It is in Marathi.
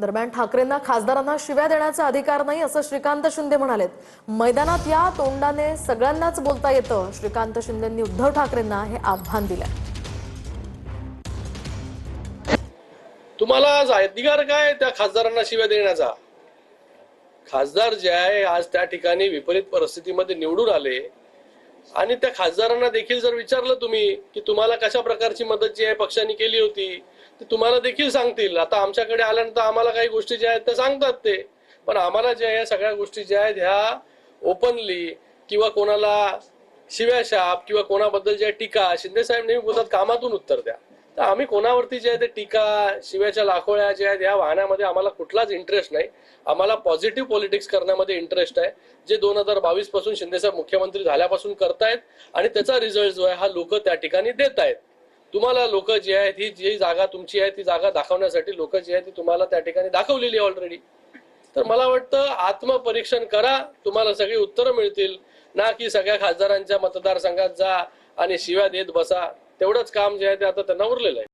दरम्यान ठाकरेंना खासदारांना शिव्या देण्याचा अधिकार नाही असं श्रीकांत शिंदे म्हणालेत। मैदानात या तोंडाने सगळ्यांनाच बोलता येतं। श्रीकांत शिंदेंनी उद्धव ठाकरेंना हे आव्हान दिलंय। तुम्हाला अधिकार काय त्या खासदारांना शिव्या देण्याचा? खासदार जे आहे आज त्या ठिकाणी विपरीत परिस्थितीमध्ये निवडून आले आणि त्या खासदारांना देखील जर विचारलं तुम्ही की तुम्हाला कशा प्रकारची मदत जी आहे पक्षाने केली होती ते तुम्हाला देखील सांगतील। आता आमच्याकडे आल्यानंतर आम्हाला काही गोष्टी ज्या आहेत त्या सांगतात ते, पण आम्हाला ज्या या सगळ्या गोष्टी ज्या आहेत ह्या ओपनली किंवा कोणाला शिव्याशाप किंवा कोणाबद्दल ज्या टीका शिंदे साहेब नेहमी बोलतात कामातून उत्तर द्या। तर आम्ही कोणावरती जे आहे ते टीका शिव्याच्या लाखोळ्या ज्या आहेत या वाहण्यामध्ये आम्हाला कुठलाच इंटरेस्ट नाही। आम्हाला पॉझिटिव्ह पॉलिटिक्स करण्यामध्ये इंटरेस्ट आहे, जे 2022 पासून शिंदेसाहेब मुख्यमंत्री झाल्यापासून करतायत आणि त्याचा रिझल्ट जो आहे हा लोक त्या ठिकाणी देत आहेत। तुम्हाला लोक जे आहेत ही जी जागा तुमची आहे ती जागा दाखवण्यासाठी लोक जे आहेत ती तुम्हाला त्या ठिकाणी दाखवलेली आहे ऑलरेडी। तर मला वाटतं आत्मपरीक्षण करा, तुम्हाला सगळी उत्तरं मिळतील, ना की सगळ्या खासदारांच्या मतदारसंघात जा आणि शिव्या देत बसा। तेवढंच काम जे आहे ते आता त्यांना उरलेलं आहे।